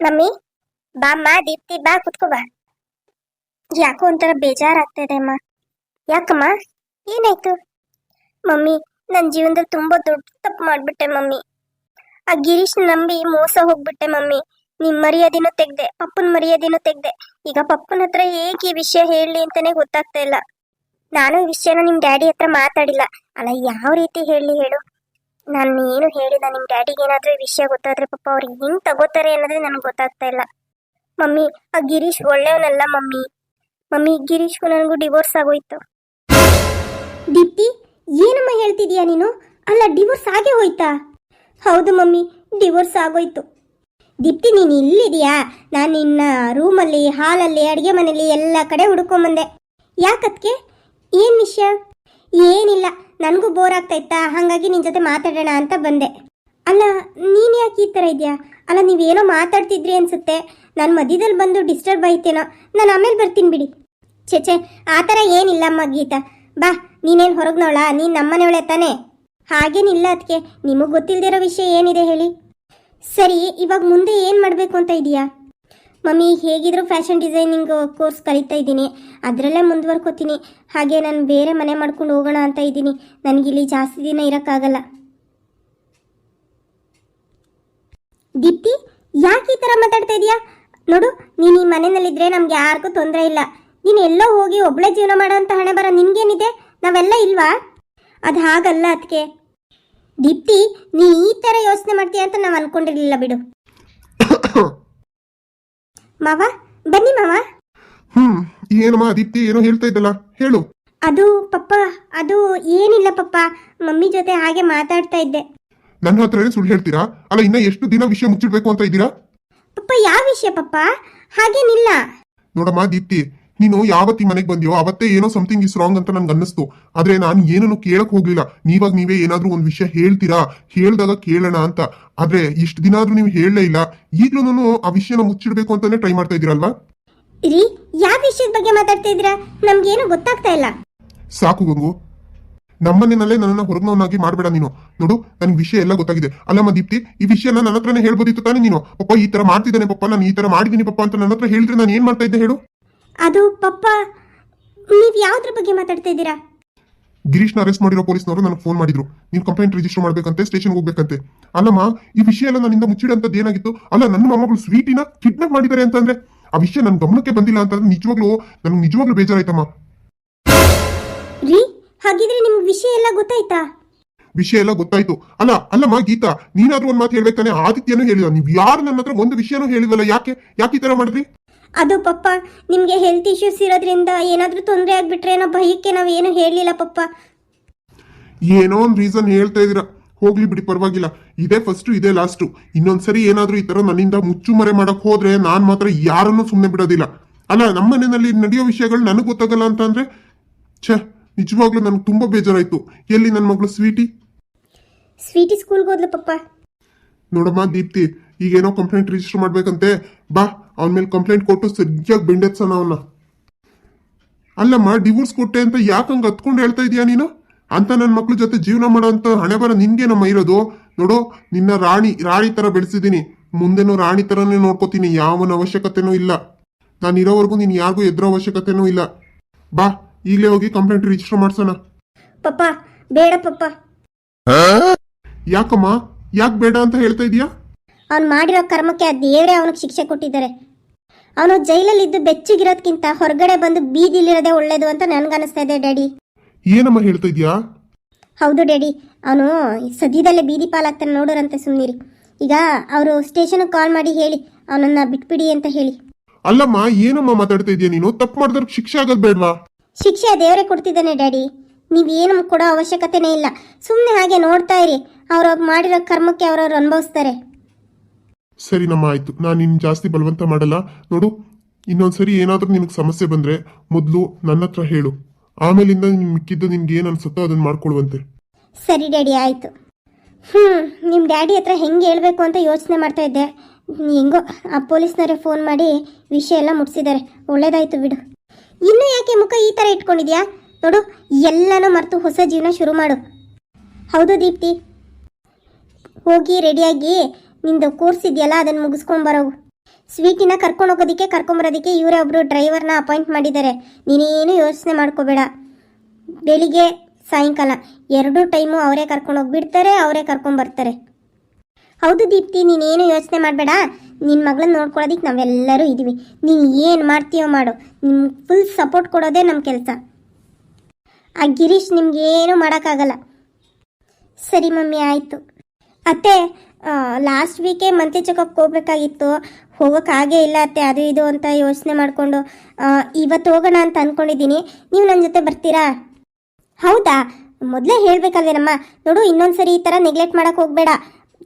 Mummy ಬಾಮ್ಮ ದೀಪ್ತಿ ಬಾ ಕುತ್ಕೋ ಬಾ. ಯಾಕೋ ಒಂಥರ ಬೇಜಾರಾಗ್ತಾ ಇದೆ ಅಮ್ಮ. ಯಾಕಮ್ಮ ಏನಾಯ್ತು? ಮಮ್ಮಿ ನನ್ನ ಜೀವನದಲ್ಲಿ ತುಂಬಾ ದೊಡ್ಡ ತಪ್ಪು ಮಾಡ್ಬಿಟ್ಟೆ ಮಮ್ಮಿ. ಆ ಗಿರೀಶ್ ನಂಬಿ ಮೋಸ ಹೋಗ್ಬಿಟ್ಟೆ ಮಮ್ಮಿ. ನಿಮ್ ಮರ್ಯಾದೆನೂ ತೆಗ್ದೆ, ಪಪ್ಪನ ಮರ್ಯಾದೆನೂ ತೆಗ್ದೆ. ಈಗ ಪಪ್ಪನ ಹತ್ರ ಹೇಗೆ ಈ ವಿಷಯ ಹೇಳಿ ಅಂತಾನೆ ಗೊತ್ತಾಗ್ತಾ ಇಲ್ಲ. ನಾನು ಈ ವಿಷಯನ ನಿಮ್ ಡ್ಯಾಡಿ ಹತ್ರ ಮಾತಾಡಿಲ್ಲ ಅಲ್ಲ, ಯಾವ ರೀತಿ ಹೇಳಿ ಹೇಳು? ನಾನು ಏನು ಹೇಳಿಲ್ಲ. ನಿಮ್ ಡ್ಯಾಡಿಗೆ ಏನಾದ್ರೂ ಈ ವಿಷಯ ಗೊತ್ತಾದ್ರೆ ಪಪ್ಪ ಅವ್ರು ಹೆಂಗ್ ತಗೋತಾರೆ ಅನ್ನೋದೇ ನನಗೆ ಗೊತ್ತಾಗ್ತಾ ಇಲ್ಲ ಮಮ್ಮಿ. ಆ ಗಿರೀಶ್ ಒಳ್ಳೆಯವನಲ್ಲ ಮಮ್ಮಿ. ಮಮ್ಮಿ ಗಿರೀಶ್ಗೂ ನನಗೂ ಡಿವೋರ್ಸ್ ಆಗೋಯ್ತು. ದೀಪ್ತಿ ಏನಮ್ಮ ಹೇಳ್ತಿದೀಯ ನೀನು? ಅಲ್ಲ ಡಿವೋರ್ಸ್ ಆಗೇ ಹೋಯ್ತಾ? ಹೌದು ಮಮ್ಮಿ, ಡಿವೋರ್ಸ್ ಆಗೋಯ್ತು. ದೀಪ್ತಿ ನೀನು ಇಲ್ಲಿದೆಯಾ? ನಾನು ನಿನ್ನ ರೂಮಲ್ಲಿ, ಹಾಲಲ್ಲಿ, ಅಡುಗೆ ಮನೆಯಲ್ಲಿ ಎಲ್ಲ ಕಡೆ ಹುಡ್ಕೊಂಬಂದೆ. ಯಾಕತ್ಗೆ? ಏನು ವಿಷಯ? ಏನಿಲ್ಲ, ನನಗೂ ಬೋರ್ ಆಗ್ತಾ ಇತ್ತಾ, ಹಾಗಾಗಿ ನಿನ್ನ ಜೊತೆ ಮಾತಾಡೋಣ ಅಂತ ಬಂದೆ. ಅಲ್ಲ ನೀನು ಯಾಕೆ ಈ ಥರ ಇದೆಯಾ? ಅಲ್ಲ ನೀವೇನೋ ಮಾತಾಡ್ತಿದ್ರಿ ಅನ್ಸುತ್ತೆ. ನಾನು ಮಧ್ಯದಲ್ಲಿ ಬಂದು ಡಿಸ್ಟರ್ಬ್ ಆಯ್ತೇನೋ. ನಾನು ಆಮೇಲೆ ಬರ್ತೀನಿ ಬಿಡಿ. ಛೆ ಆ ಥರ ಏನಿಲ್ಲಮ್ಮ ಗೀತಾ. ಬಾ, ನೀನೇನು ಹೊರಗ್ನೋಳ? ನೀನು ನಮ್ಮನೆಯವಳೆ ತಾನೇ? ಹಾಗೇನಿಲ್ಲ ಅದಕ್ಕೆ. ನಿಮಗೆ ಗೊತ್ತಿಲ್ಲದಿರೋ ವಿಷಯ ಏನಿದೆ ಹೇಳಿ. ಸರಿ, ಇವಾಗ ಮುಂದೆ ಏನು ಮಾಡಬೇಕು ಅಂತ ಇದೆಯಾ? ಮಮ್ಮಿ ಹೇಗಿದ್ರು ಫ್ಯಾಷನ್ ಡಿಸೈನಿಂಗ್ ಕೋರ್ಸ್ ಕಲಿತಾ ಇದ್ದೀನಿ, ಅದರಲ್ಲೇ ಮುಂದುವರ್ಕೋತೀನಿ. ಹಾಗೆ ನಾನು ಬೇರೆ ಮನೆ ಮಾಡ್ಕೊಂಡು ಹೋಗೋಣ ಅಂತ ಇದ್ದೀನಿ. ನನಗಿಲ್ಲಿ ಜಾಸ್ತಿ ದಿನ ಇರೋಕ್ಕಾಗಲ್ಲ. ದೀಪ್ತಿ ಯಾಕೆ ಈ ಥರ ಮಾತಾಡ್ತಾ ಇದೀಯಾ? ನೋಡು, ನೀನು ಈ ಮನೆಯಲ್ಲಿದ್ದರೆ ನಮ್ಗೆ ಯಾರಿಗೂ ತೊಂದರೆ ಇಲ್ಲ. ನೀನು ಎಲ್ಲೋ ಹೋಗಿ ಒಬ್ಬಳೇ ಜೀವನ ಮಾಡೋ ಅಂತ ಹಣೆ ಬರ ನಿನ್ಗೇನಿದೆ? ನಾವೆಲ್ಲ ಇಲ್ವಾ? ಅದು ಹಾಗಲ್ಲ ಅದಕ್ಕೆ. ದೀಪ್ತಿ ನೀ ಈ ಥರ ಯೋಚನೆ ಮಾಡ್ತೀಯ ಅಂತ ನಾವು ಅನ್ಕೊಂಡಿರ್ಲಿಲ್ಲ ಬಿಡು. ಮಾವ ಬನ್ನಿ ಮಾವ. ಏನಮ್ಮ ದೀಪ್ತಿ ಏನೋ ಹೇಳ್ತಾ ಇದ್ದಲ್ಲ, ಹೇಳು. ಅದು ಪಪ್ಪ, ಅದು ಏನಿಲ್ಲ ಪಪ್ಪ, ಮಮ್ಮಿ ಜೊತೆ ಹಾಗೆ ಮಾತಾಡ್ತಾ ಇದ್ದೆ. ನನ್ನ ಹತ್ರನೇ ಸುಳ್ಳು ಹೇಳ್ತೀರಾ? ಅಲ್ಲ ಇನ್ನ ಎಷ್ಟು ದಿನ ವಿಷಯ ಮುಚ್ಚಿಡ್ಬೇಕು ಅಂತ ಇದ್ದೀರಾ? ಪಪ್ಪ ಯಾವ ವಿಷಯ ಪಪ್ಪ? ಹಾಗೇನಿಲ್ಲ. ನೋಡಮ್ಮ ದೀಪ್ತಿ, ನೀನು ಯಾವತ್ತಿ ಮನೆಗೆ ಬಂದಿಯೋ ಅವತ್ತೇ ಏನೋ ಸಮಥಿಂಗ್ ಇಸ್ ರಾಂಗ್ ಅಂತ ನನ್ಗೆ ಅನ್ನಿಸ್ತು. ಆದ್ರೆ ನಾನು ಏನನ್ನು ಕೇಳಕ್ ಹೋಗ್ಲಿಲ್ಲ. ನೀವೇ ಏನಾದ್ರೂ ಒಂದ್ ವಿಷಯ ಹೇಳ್ತೀರಾ, ಹೇಳ್ದಾಗ ಕೇಳೋಣ ಅಂತ. ಆದ್ರೆ ಇಷ್ಟು ದಿನ ಆದ್ರೂ ನೀವು ಹೇಳಲೇ ಇಲ್ಲ. ಈಗ್ಲೂ ಆ ವಿಷಯನ ಮುಚ್ಚಿಡ್ಬೇಕು ಅಂತಾನೆ ಟ್ರೈ ಮಾಡ್ತಾ ಇದೀರಲ್ವಾ? ರೀ, ಯಾವ ವಿಷಯದ ಬಗ್ಗೆ ಮಾತಾಡ್ತಾ ಇದ್ದೀರಾ? ನಮ್ಗೇನು ಗೊತ್ತಾಗ್ತಾ ಇಲ್ಲ. ಸಾಕು ಗಂಗು, ನಮ್ಮನೆಯಲ್ಲೇ ನನ್ನನ್ನು ಹೊರಗ್ನವನಾಗಿ ಮಾಡ್ಬೇಡ ನೀನು. ನೋಡು, ನನ್ಗೆ ವಿಷಯ ಎಲ್ಲ ಗೊತ್ತಾಗಿದೆ. ಅಲ್ಲಮ್ಮ ದೀಪ್ತಿ, ಈ ವಿಷಯನ ನನ್ನ ಹತ್ರನೇ ಹೇಳ್ಬೋದಿತ್ತು ತಾನೇ ನೀನು. ಪಪ್ಪ ಈ ತರ ಮಾಡ್ತಿದ್ದಾನೆ ಪಪ್ಪ, ನಾನು ಈ ತರ ಮಾಡಿದೀನಿ ಪಪ್ಪ ಅಂತ ನನ್ನ ಹತ್ರ ಹೇಳಿದ್ರೆ ನಾನು ಏನ್ ಮಾಡ್ತಾ ಇದ್ದೆ ಹೇಳು? ಅದು ಪಪ್ಪ, ನೀವ್ ಯಾವ್ದ್ರ ಬಗ್ಗೆ ಮಾತಾಡ್ತಾ ಇದ್ದೀರಾ? ಗಿರೀಶ್ನ ಅರೆಸ್ಟ್ ಮಾಡಿರೋ ಪೊಲೀಸ್ನವರು ನನಗೆ ಫೋನ್ ಮಾಡಿದ್ರು. ನೀವು ಕಂಪ್ಲೇಂಟ್ ರಿಜಿಸ್ಟರ್ ಮಾಡ್ಬೇಕಂತೆ, ಸ್ಟೇಷನ್ ಹೋಗ್ಬೇಕಂತೆ. ಅಲ್ಲಮ್ಮ, ಈ ವಿಷಯ ಎಲ್ಲ ನನ್ನಿಂದ ಮುಚ್ಚಿಡಂತದ್ದು ಏನಾಗಿತ್ತು? ಅಲ್ಲ ನನ್ನ ಮೊಮ್ಮಗಳು ಸ್ವೀಟಿನ ಕಿಡ್ನಾಪ್ ಮಾಡಿದ್ದಾರೆ ಅಂತಂದ್ರೆ ಆ ವಿಷಯ ನನ್ನ ಗಮನಕ್ಕೆ ಬಂದಿಲ್ಲ ಅಂತಂದ್ರೆ ನನಗೆ ನಿಜವಾಗ್ಲೂ ಬೇಜಾರಾಯ್ತಮ್ಮ. ರೀ, ಹಾಗಿದ್ರೆ ನಿಮ್ಗೆ ವಿಷಯ ಎಲ್ಲ ಗೊತ್ತಾಯ್ತಾ? ವಿಷಯ ಎಲ್ಲ ಗೊತ್ತಾಯ್ತು. ಅಲ್ಲಮ್ಮ ಗೀತಾ, ನೀನಾದ್ರೂ ಒಂದ್ ಮಾತು ಹೇಳ್ಬೇಕಾನೆ. ಆದಿತ್ಯನೂ ಹೇಳಿದ, ನೀವ್ ಯಾರು ನನ್ನ ಹತ್ರ ಒಂದು ವಿಷಯನೂ ಹೇಳಿಲ್ವಲ್ಲ, ಯಾಕೆ ಈ ತರ ಮಾಡಿದ್ರಿ? ಅದು ಪಪ್ಪ, ನಿಮ್ಗೆ ಹೆಲ್ತ್ ಇಶ್ಯೂಸ್ ಇರೋದ್ರಿಂದ ಏನಾದ್ರೂ ತೊಂದರೆ ಆಗ್ಬಿಟ್ರೆ ಅನ್ನೋ ಭಯಕ್ಕೆ ನಾವು ಏನು ಹೇಳಲಿಲ್ಲ ಪಪ್ಪ. ಏನೋ ಒಂದ್ ರೀಸನ್ ಹೇಳ್ತಾ ಇದೀರಾ, ಹೋಗ್ಲಿ ಬಿಡಿ, ಪರವಾಗಿಲ್ಲ. ಇದೇ ಫಸ್ಟ್, ಇದೇ ಲಾಸ್ಟ್. ಇನ್ನೊಂದ್ಸರಿ ಏನಾದ್ರೂ ಈ ತರ ನನ್ನಿಂದ ಮುಚ್ಚುಮರೆ ಮಾಡಕ್ ಹೋದ್ರೆ ನಾನ್ ಮಾತ್ರ ಯಾರನ್ನೂ ಸುಮ್ಮನೆ ಬಿಡೋದಿಲ್ಲ. ಅಲ್ಲ, ನಮ್ಮ ಮನೆಯಲ್ಲಿ ನಡೆಯೋ ವಿಷಯಗಳು ನನಗ್ ಗೊತ್ತಾಗಲ್ಲ ಅಂತ ಅಂದ್ರೆ ನಿಜವಾಗ್ಲೂ ನನ್ಗೆ ತುಂಬಾ ಬೇಜಾರಾಯ್ತು. ಎಲ್ಲಿ ನನ್ನ ಮಗಳು ಸ್ವೀಟಿ ಸ್ಕೂಲ್ಗೆ ಹೋದ್ಲು ಪಪ್ಪ. ನೋಡಮ್ಮ ದೀಪ್ತಿ, ಈಗೇನೋ ಕಂಪ್ಲೇಂಟ್ ರಿಜಿಸ್ಟರ್ ಮಾಡ್ಬೇಕಂತೆ. ಬಾ, ಅವನ ಮೇಲೆ ಕಂಪ್ಲೇಂಟ್ ಕೊಟ್ಟು ಸರಿಯಾಗಿ ಬೆಂಡೆತ್ಸೋಣ ಅವನ್ನ. ಅಲ್ಲಮ್ಮ, ಡಿವೋರ್ಸ್ ಕೊಟ್ಟೆ ಅಂತ ಯಾಕಂಗ ಹತ್ಕೊಂಡು ಹೇಳ್ತಾ ಇದೀಯಾ ನೀನು? ಅಂತ ನನ್ನ ಮಕ್ಳ ಜೊತೆ ಜೀವನ ಮಾಡೋ ಅಂತ ಹಣೆ ಬರ ನಿನ್ಗೇನಮ್ಮ ಇರೋದು? ನೋಡು, ನಿನ್ನ ರಾಣಿ ತರ ಬೆಳೆಸಿದೀನಿ, ಮುಂದೆನೂ ರಾಣಿ ತರನೇ ನೋಡ್ಕೋತೀನಿ. ಯಾವನ ಅವಶ್ಯಕತೆನೂ ಇಲ್ಲ. ನಾನು ಇರೋವರೆಗೂ ನೀನ್ ಯಾರಿಗೂ ಎದುರೋ ಅವಶ್ಯಕತೆನೂ ಇಲ್ಲ. ಬಾ, ಈಗಲೇ ಹೋಗಿ ಕಂಪ್ಲೇಂಟ್ ರಿಜಿಸ್ಟರ್ ಮಾಡ್ಸೋಣ. ಪಪ್ಪ ಬೇಡ ಪಪ್ಪ. ಯಾಕಮ್ಮ, ಯಾಕೆ ಬೇಡ ಅಂತ ಹೇಳ್ತಾ ಇದೀಯಾ? ಅವ್ನು ಮಾಡಿರೋ ಕರ್ಮಕ್ಕೆ ಆ ದೇವರೇ ಅವನಿಗೆ ಶಿಕ್ಷೆ ಕೊಟ್ಟಿದ್ದಾರೆ. ಅವನು ಜೈಲಲ್ಲಿದ್ದು ಬೆಚ್ಚಗಿರೋದ್ಕಿಂತ ಹೊರಗಡೆ ಬಂದು ಬೀದಿಲಿರೋದೇ ಒಳ್ಳೇದು ಅಂತ ನನ್ಗನ್ನಿಸ್ತಾ ಇದೆ ಡ್ಯಾಡಿ. ಏನಮ್ಮ ಹೇಳ್ತಾ ಇದೀಯಾ? ಹೌದು ಡ್ಯಾಡಿ, ಅವನು ಸದ್ಯದಲ್ಲೇ ಬೀದಿ ಪಾಲಾಗ್ತಾನೆ, ನೋಡೋರಂತೆ. ಸುಮ್ಮನಿರಿ. ಈಗ ಅವರು ಸ್ಟೇಷನ್ಗೆ ಕಾಲ್ ಮಾಡಿ ಹೇಳಿ ಅವನನ್ನ ಬಿಟ್ಬಿಡಿ ಅಂತ ಹೇಳಿ. ಅಲ್ಲಮ್ಮ, ಏನಮ್ಮ ಮಾತಾಡ್ತಾ ಇದೀಯ ನೀನು? ತಪ್ಪು ಮಾಡಿದ್ರೆ ಶಿಕ್ಷೆ ಆಗೋದು ಬೇಡವಾ? ಶಿಕ್ಷೆ ದೇವರೇ ಕೊಡ್ತಿದ್ದಾನೆ ಡ್ಯಾಡಿ, ನೀವೇನು ಕೊಡೋ ಅವಶ್ಯಕತೆನೇ ಇಲ್ಲ. ಸುಮ್ಮನೆ ಹಾಗೆ ನೋಡ್ತಾ ಇರಿ, ಅವ್ರವ್ರು ಮಾಡಿರೋ ಕರ್ಮಕ್ಕೆ ಅವ್ರವ್ರು ಅನುಭವಿಸ್ತಾರೆ. ಸರಿನಮ್ಮ, ಆಯ್ತು. ನಾನು ನಿನ್ ಜಾಸ್ತಿ ಬಲವಂತ ಮಾಡಲ್ಲ. ನೋಡು, ಇನ್ನೊಂದ್ಸರಿ ಏನಾದ್ರೂ ನಿನಗೆ ಸಮಸ್ಯೆ ಬಂದ್ರೆ ಮೊದಲು ನನ್ನ ಹತ್ರ ಹೇಳು. ಆಮೇಲಿಂದ ಮಿಕ್ಕಿದ್ದು ನಿನ್ಗೆ ಏನ್ ಅನ್ಸುತ್ತೋ ಅದನ್ನ ಮಾಡ್ಕೊಳ್ವಂತೆ. ಸರಿ ಡ್ಯಾಡಿ, ಆಯ್ತು. ನಿಮ್ಮ ಡ್ಯಾಡಿ ಹತ್ರ ಹೆಂಗೆ ಹೇಳ್ಬೇಕು ಅಂತ ಯೋಚನೆ ಮಾಡ್ತಾ ಇದ್ದೆ. ಹೆಂಗೋ ಆ ಪೊಲೀಸ್ನವರೇ ಫೋನ್ ಮಾಡಿ ವಿಷಯ ಎಲ್ಲ ಮುಟ್ಸಿದ್ದಾರೆ. ಒಳ್ಳೇದಾಯ್ತು ಬಿಡು. ಇನ್ನೂ ಯಾಕೆ ಮುಖ ಈ ಥರ ಇಟ್ಕೊಂಡಿದ್ಯಾ? ನೋಡು, ಎಲ್ಲನೂ ಮರೆತು ಹೊಸ ಜೀವನ ಶುರು ಮಾಡು. ಹೌದು ದೀಪ್ತಿ, ಹೋಗಿ ರೆಡಿಯಾಗಿ ನಿಂದು ಕೋರ್ಸ್ ಇದೆಯಲ್ಲ ಅದನ್ನು ಮುಗಿಸ್ಕೊಂಡು ಬರೋವು. ಸ್ವೀಟಿನ ಕರ್ಕೊಂಡು ಹೋಗೋದಕ್ಕೆ ಕರ್ಕೊಂಬರೋದಕ್ಕೆ ಇವರೇ ಒಬ್ಬರು ಡ್ರೈವರ್ನ ಅಪಾಯಿಂಟ್ ಮಾಡಿದ್ದಾರೆ. ನೀನೇನು ಯೋಚನೆ ಮಾಡ್ಕೋಬೇಡ. ಬೆಳಿಗ್ಗೆ ಸಾಯಂಕಾಲ 2 ಟೈಮು ಅವರೇ ಕರ್ಕೊಂಡು ಹೋಗ್ಬಿಡ್ತಾರೆ, ಅವರೇ ಕರ್ಕೊಂಬರ್ತಾರೆ. ಹೌದು ದೀಪ್ತಿ, ನೀನೇನು ಯೋಚನೆ ಮಾಡಬೇಡ. ನಿನ್ನ ಮಗಳನ್ನ ನೋಡ್ಕೊಳ್ಳೋದಕ್ಕೆ ನಾವೆಲ್ಲರೂ ಇದ್ದೀವಿ. ನೀನು ಏನು ಮಾಡ್ತೀಯೋ ಮಾಡು. ನಿಮ್ಗೆ ಫುಲ್ ಸಪೋರ್ಟ್ ಕೊಡೋದೇ ನಮ್ಮ ಕೆಲಸ. ಆ ಗಿರೀಶ್ ನಿಮ್ಗೇನು ಮಾಡೋಕ್ಕಾಗಲ್ಲ. ಸರಿ ಮಮ್ಮಿ, ಆಯಿತು. ಅತ್ತೆ, ಲಾಸ್ಟ್ ವೀಕೆ ಮಂತ್ಲಿ ಚೆಕಪ್ಗೆ ಹೋಗ್ಬೇಕಾಗಿತ್ತು, ಹೋಗೋಕ್ಕಾಗೇ ಇಲ್ಲ ಅತ್ತೆ. ಅದು ಇದು ಅಂತ ಯೋಚನೆ ಮಾಡಿಕೊಂಡು ಇವತ್ತು ಹೋಗೋಣ ಅಂತ ಅಂದ್ಕೊಂಡಿದ್ದೀನಿ. ನೀವು ನನ್ನ ಜೊತೆ ಬರ್ತೀರಾ? ಹೌದಾ, ಮೊದಲೇ ಹೇಳಬೇಕಲ್ವೇನಮ್ಮ. ನೋಡು, ಇನ್ನೊಂದ್ಸರಿ ಈ ಥರ ನೆಗ್ಲೆಕ್ಟ್ ಮಾಡೋಕ್ಕೆ ಹೋಗಬೇಡ.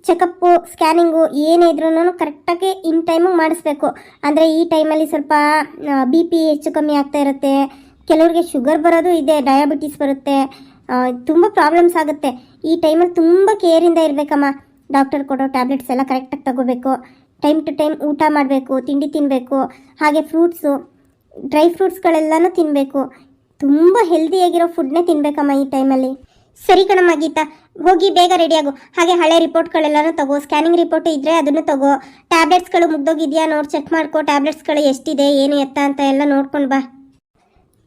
ಚೆಕಪ್ಪು, ಸ್ಕ್ಯಾನಿಂಗು ಏನೇ ಇದ್ರೂ ಕರೆಕ್ಟಾಗಿ ಇನ್ ಟೈಮಿಗೆ ಮಾಡಿಸ್ಬೇಕು. ಅಂದರೆ ಈ ಟೈಮಲ್ಲಿ ಸ್ವಲ್ಪ BP ಹೆಚ್ಚು ಕಮ್ಮಿ ಆಗ್ತಾ ಇರುತ್ತೆ. ಕೆಲವ್ರಿಗೆ ಶುಗರ್ ಬರೋದು ಇದೆ, ಡಯಾಬಿಟಿಸ್ ಬರುತ್ತೆ, ತುಂಬ ಪ್ರಾಬ್ಲಮ್ಸ್ ಆಗುತ್ತೆ. ಈ ಟೈಮಲ್ಲಿ ತುಂಬ ಕೇರಿಂದ ಇರಬೇಕಮ್ಮ. ಡಾಕ್ಟರ್ ಕೊಡೋ ಟ್ಯಾಬ್ಲೆಟ್ಸ್ ಎಲ್ಲ ಕರೆಕ್ಟಾಗಿ ತಗೋಬೇಕು. ಟೈಮ್ ಟು ಟೈಮ್ ಊಟ ಮಾಡಬೇಕು, ತಿಂಡಿ ತಿನ್ನಬೇಕು. ಹಾಗೆ ಫ್ರೂಟ್ಸು, ಡ್ರೈ ಫ್ರೂಟ್ಸ್ಗಳೆಲ್ಲನೂ ತಿನ್ನಬೇಕು. ತುಂಬ ಹೆಲ್ದಿಯಾಗಿರೋ ಫುಡ್ನೇ ತಿನ್ನಬೇಕಮ್ಮ ಈ ಟೈಮಲ್ಲಿ. ಸರಿ ಕಣಮ್ಮ ಗೀತಾ, ಹೋಗಿ ಬೇಗ ರೆಡಿಯಾಗು. ಹಾಗೆ ಹಳೆ ರಿಪೋರ್ಟ್ಗಳೆಲ್ಲನೂ ತಗೋ. ಸ್ಕ್ಯಾನಿಂಗ್ ರಿಪೋರ್ಟ್ ಇದ್ದರೆ ಅದನ್ನು ತಗೋ. ಟ್ಯಾಬ್ಲೆಟ್ಸ್ಗಳು ಮುಗ್ದೋಗಿದೆಯಾ ನೋಡಿ ಚೆಕ್ ಮಾಡ್ಕೋ. ಟ್ಯಾಬ್ಲೆಟ್ಸ್ಗಳು ಎಷ್ಟಿದೆ, ಏನು ಎತ್ತ ಅಂತ ಎಲ್ಲ ನೋಡ್ಕೊಂಡು ಬಾ.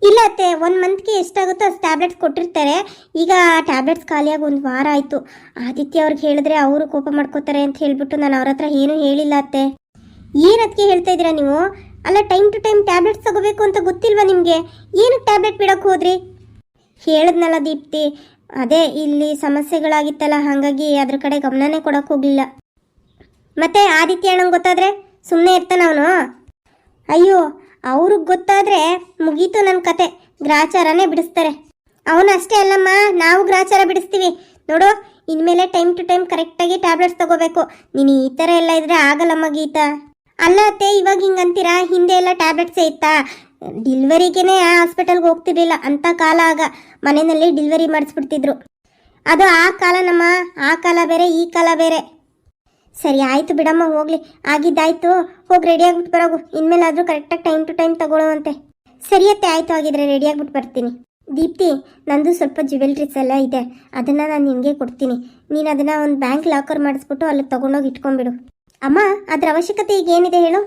ಇಲ್ಲ ಅತ್ತೆ, 1 ಮಂತ್ಗೆ ಎಷ್ಟಾಗುತ್ತೋ ಅಷ್ಟು ಟ್ಯಾಬ್ಲೆಟ್ಸ್ ಕೊಟ್ಟಿರ್ತಾರೆ. ಈಗ ಟ್ಯಾಬ್ಲೆಟ್ಸ್ ಖಾಲಿಯಾಗಿ 1 ವಾರ ಆಯಿತು. ಆದಿತ್ಯ ಅವ್ರಿಗೆ ಹೇಳಿದ್ರೆ ಅವರು ಕೋಪ ಮಾಡ್ಕೋತಾರೆ ಅಂತ ಹೇಳಿಬಿಟ್ಟು ನಾನು ಅವ್ರ ಹತ್ರ ಏನೂ ಹೇಳಿಲ್ಲ ಅತ್ತೆ. ಏನು ಅದಕ್ಕೆ ಹೇಳ್ತಾ ಇದ್ದೀರಾ ನೀವು? ಅಲ್ಲ, ಟೈಮ್ ಟು ಟೈಮ್ ಟ್ಯಾಬ್ಲೆಟ್ಸ್ ತಗೋಬೇಕು ಅಂತ ಗೊತ್ತಿಲ್ವಾ ನಿಮಗೆ? ಏನಕ್ಕೆ ಟ್ಯಾಬ್ಲೆಟ್ ಬಿಡೋಕ್ಕೆ ಹೋದ್ರಿ? ಹೇಳಿದ್ನಲ್ಲ ದೀಪ್ತಿ, ಅದೇ ಇಲ್ಲಿ ಸಮಸ್ಯೆಗಳಾಗಿತ್ತಲ್ಲ, ಹಾಗಾಗಿ ಅದ್ರ ಕಡೆ ಗಮನನೇ ಕೊಡೋಕೆ ಹೋಗಲಿಲ್ಲ. ಮತ್ತೆ ಆದಿತ್ಯ ಅಣ್ಣಂಗೆ ಗೊತ್ತಾದರೆ ಸುಮ್ಮನೆ ಇರ್ತಾನೆ ಅವನು? ಅಯ್ಯೋ, ಅವ್ರಿಗೆ ಗೊತ್ತಾದರೆ ಮುಗೀತು ನನ್ನ ಕತೆ. ಗ್ರಾಚಾರನೇ ಬಿಡಿಸ್ತಾರೆ. ಅವನು ಅಷ್ಟೇ ಅಲ್ಲಮ್ಮ, ನಾವು ಗ್ರಾಚಾರ ಬಿಡಿಸ್ತೀವಿ ನೋಡು. ಇನ್ಮೇಲೆ ಟೈಮ್ ಟು ಟೈಮ್ ಕರೆಕ್ಟಾಗಿ ಟ್ಯಾಬ್ಲೆಟ್ಸ್ ತಗೋಬೇಕು. ನೀನು ಈ ಥರ ಎಲ್ಲ ಇದ್ರೆ ಆಗಲ್ಲಮ್ಮ ಗೀತಾ. ಅಲ್ಲ ಅತ್ತೆ, ಇವಾಗ ಹಿಂಗಂತೀರಾ? ಹಿಂದೆ ಎಲ್ಲ ಟ್ಯಾಬ್ಲೆಟ್ಸೇ ಇತ್ತಾ? ಡಿಲ್ವರಿಗೇ ಹಾಸ್ಪಿಟಲ್ಗೆ ಹೋಗ್ತಿರ್ಲಿಲ್ಲ ಅಂತ ಕಾಲ. ಆಗ ಮನೆಯಲ್ಲಿ ಡಿಲ್ವರಿ ಮಾಡಿಸ್ಬಿಡ್ತಿದ್ರು. ಅದು ಆ ಕಾಲ ನಮ್ಮ. ಆ ಕಾಲ ಬೇರೆ, ಈ ಕಾಲ ಬೇರೆ. ಸರಿ ಆಯಿತು ಬಿಡಮ್ಮ, ಹೋಗಲಿ. ಆಗಿದ್ದಾಯ್ತು, ಹೋಗಿ ರೆಡಿಯಾಗ್ಬಿಟ್ಟು ಬರೋಗು. ಇನ್ಮೇಲಾದರೂ ಕರೆಕ್ಟಾಗಿ ಟೈಮ್ ಟು ಟೈಮ್ ತಗೊಳ್ಳೋವಂತೆ. ಸರಿಯತ್ತೆ, ಆಯಿತು. ಆಗಿದ್ರೆ ರೆಡಿಯಾಗ್ಬಿಟ್ಟು ಬರ್ತೀನಿ. ದೀಪ್ತಿ, ನಂದು ಸ್ವಲ್ಪ ಜ್ಯುವೆಲ್ರೀಸ್ ಎಲ್ಲ ಇದೆ, ಅದನ್ನು ನಾನು ನಿನಗೆ ಕೊಡ್ತೀನಿ. ನೀನು ಅದನ್ನು ಒಂದು ಬ್ಯಾಂಕ್ ಲಾಕರ್ ಮಾಡಿಸ್ಬಿಟ್ಟು ಅಲ್ಲಿ ತೊಗೊಂಡೋಗಿ ಇಟ್ಕೊಂಡ್ಬಿಡು. ಅಮ್ಮ, ಅದರ ಅವಶ್ಯಕತೆ ಈಗ ಏನಿದೆ ಹೇಳು?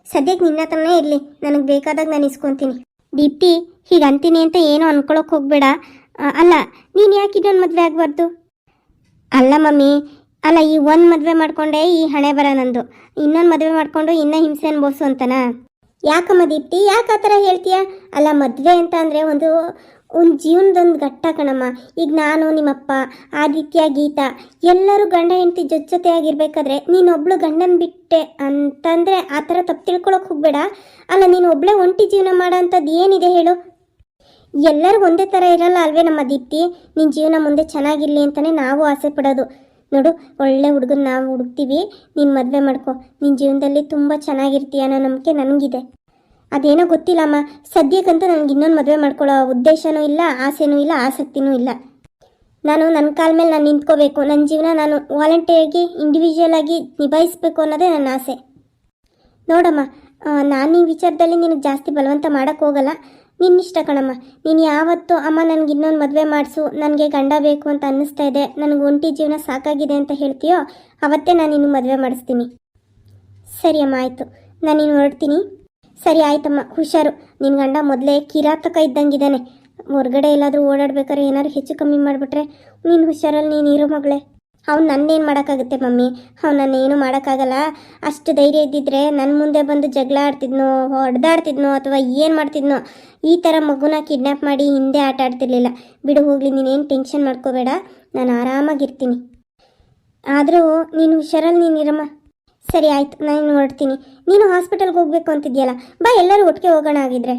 ಸದ್ಯಕ್ಕೆ ನಿನ್ನ ಹತ್ರನೇ ಇರಲಿ, ನನಗೆ ಬೇಕಾದಾಗ ನಾನು ಇಸ್ಕೊತೀನಿ. ದೀಪ್ತಿ, ಹೀಗೆ ಅಂತೀನಿ ಅಂತ ಏನೋ ಅನ್ಕೊಳಕ್ಕೆ ಹೋಗಬೇಡ. ಅಲ್ಲ, ನೀನು ಯಾಕೆ ಇನ್ನೊಂದು ಮದುವೆ ಆಗಬಾರ್ದು? ಅಲ್ಲ ಮಮ್ಮಿ, ಅಲ್ಲ, ಈ 1 ಮದುವೆ ಮಾಡಿಕೊಂಡೆ ಈ ಹಣೆ ಬರ ನಂದು. ಇನ್ನೊಂದು ಮದುವೆ ಮಾಡಿಕೊಂಡು ಇನ್ನೂ ಹಿಂಸೆ ಅನ್ಬೋಸು ಅಂತನಾ? ಯಾಕಮ್ಮ ದೀಪ್ತಿ, ಯಾಕೆ ಆ ಥರ ಹೇಳ್ತೀಯ? ಅಲ್ಲ, ಮದುವೆ ಅಂತ ಅಂದರೆ ಒಂದು ಜೀವನದೊಂದು ಘಟ್ಟ ಕಣಮ್ಮ. ಈಗ ನಾನು, ನಿಮ್ಮಪ್ಪ, ಆದಿತ್ಯ, ಗೀತಾ ಎಲ್ಲರೂ ಗಂಡ ಹೆಂಡತಿ ಜೊತೆಯಾಗಿರ್ಬೇಕಾದ್ರೆ ನೀನೊಬ್ಳು ಗಂಡನ ಬಿಟ್ಟೆ ಅಂತಂದರೆ ಆ ಥರ ತಪ್ಪು ತಿಳ್ಕೊಳಕ್ಕೆ ಹೋಗಬೇಡ. ಅಲ್ಲ, ನೀನು ಒಬ್ಳೆ ಒಂಟಿ ಜೀವನ ಮಾಡೋ ಅಂಥದ್ದು ಏನಿದೆ ಹೇಳು? ಎಲ್ಲರೂ ಒಂದೇ ಥರ ಇರಲ್ಲ ಅಲ್ವೇ ನಮ್ಮ ದೀಪ್ತಿ? ನಿನ್ನ ಜೀವನ ಮುಂದೆ ಚೆನ್ನಾಗಿರಲಿ ಅಂತಲೇ ನಾವು ಆಸೆ ಪಡೋದು. ನೋಡು, ಒಳ್ಳೆ ಹುಡುಗನ ನಾವು ಹುಡುಕ್ತೀವಿ, ನೀನು ಮದುವೆ ಮಾಡ್ಕೊ. ನಿನ್ನ ಜೀವನದಲ್ಲಿ ತುಂಬ ಚೆನ್ನಾಗಿರ್ತೀಯ ಅನ್ನೋ ನಂಬಿಕೆ ನನಗಿದೆ. ಅದೇನೋ ಗೊತ್ತಿಲ್ಲಮ್ಮ, ಸದ್ಯಕ್ಕಂತೂ ನನಗೆ ಇನ್ನೊಂದು ಮದುವೆ ಮಾಡ್ಕೊಳ್ಳೋ ಉದ್ದೇಶನೂ ಇಲ್ಲ, ಆಸೆನೂ ಇಲ್ಲ, ಆಸಕ್ತಿನೂ ಇಲ್ಲ. ನಾನು ನನ್ನ ಕಾಲ ಮೇಲೆ ನಾನು ನಿಂತ್ಕೋಬೇಕು. ನನ್ನ ಜೀವನ ನಾನು ವಾಲಂಟಿಯರ್ಗೆ ಇಂಡಿವಿಜುವಲ್ ಆಗಿ ನಿಭಾಯಿಸಬೇಕು ಅನ್ನೋದೇ ನನ್ನ ಆಸೆ. ನೋಡಮ್ಮ, ನಾನು ಈ ವಿಚಾರದಲ್ಲಿ ನಿನಗೆ ಜಾಸ್ತಿ ಬಲವಂತ ಮಾಡೋಕ್ಕೆ ಹೋಗಲ್ಲ. ನಿನ್ನಿಷ್ಟ ಕಣಮ್ಮ. ನೀನು ಯಾವತ್ತು ಅಮ್ಮ ನನಗೆ ಇನ್ನೊಂದು ಮದುವೆ ಮಾಡಿಸು, ನನಗೆ ಗಂಡ ಬೇಕು ಅಂತ ಅನ್ನಿಸ್ತಾ ಇದೆ, ನನಗೆ ಒಂಟಿ ಜೀವನ ಸಾಕಾಗಿದೆ ಅಂತ ಹೇಳ್ತೀಯೋ ಅವತ್ತೇ ನಾನು ಇನ್ನು ಮದುವೆ ಮಾಡಿಸ್ತೀನಿ. ಸರಿ ಅಮ್ಮ, ಆಯಿತು. ನಾನಿನ್ನು ಹೊರಡ್ತೀನಿ. ಸರಿ ಆಯ್ತಮ್ಮ, ಹುಷಾರು. ನಿನ್ನ ಗಂಡ ಮೊದಲೇ ಕಿರಾತಕ ಇದ್ದಂಗಿದ್ದಾನೆ. ಹೊರಗಡೆ ಎಲ್ಲಾದರೂ ಓಡಾಡ್ಬೇಕಾದ್ರೆ ಏನಾದ್ರು ಹೆಚ್ಚು ಕಮ್ಮಿ ಮಾಡಿಬಿಟ್ರೆ ನೀನು ಹುಷಾರಲ್ಲಿ ನೀನು ಇರೋ ಮಗಳೇ. ಅವ್ನು ನನ್ನೇನು ಮಾಡೋಕ್ಕಾಗುತ್ತೆ ಮಮ್ಮಿ? ಅವ್ನು ನನ್ನೇನು ಮಾಡೋಕ್ಕಾಗಲ್ಲ. ಅಷ್ಟು ಧೈರ್ಯ ಇದ್ದಿದ್ರೆ ನನ್ನ ಮುಂದೆ ಬಂದು ಜಗಳ ಆಡ್ತಿದ್ನೋ, ಹೊಡೆದಾಡ್ತಿದ್ನೋ, ಅಥವಾ ಏನು ಮಾಡ್ತಿದ್ನೋ. ಈ ಥರ ಮಗುನ ಕಿಡ್ನ್ಯಾಪ್ ಮಾಡಿ ಹಿಂದೆ ಆಟ ಆಡ್ತಿರ್ಲಿಲ್ಲ. ಬಿಡು, ಹೋಗಲಿ, ನೀನೇನು ಟೆನ್ಷನ್ ಮಾಡ್ಕೋಬೇಡ, ನಾನು ಆರಾಮಾಗಿರ್ತೀನಿ. ಆದರೂ ನೀನು ಹುಷಾರಲ್ಲಿ ನೀನಿರಮ್ಮ. ಸರಿ ಆಯಿತು, ನಾನು ಹೊರಡ್ತೀನಿ. ನೀನು ಹಾಸ್ಪಿಟಲ್ಗೆ ಹೋಗಬೇಕು ಅಂತಿದ್ಯಲ್ಲ, ಬಾ, ಎಲ್ಲರೂ ಒಟ್ಟಿಗೆ ಹೋಗೋಣ ಆಗಿದ್ರೆ.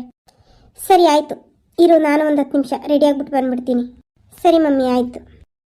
ಸರಿ ಆಯಿತು, ಇರು, ನಾನು ಒಂದು 10 ನಿಮಿಷ ರೆಡಿ ಆಗಿಬಿಟ್ಟು ಬಂದುಬಿಡ್ತೀನಿ. ಸರಿ ಮಮ್ಮಿ, ಆಯಿತು.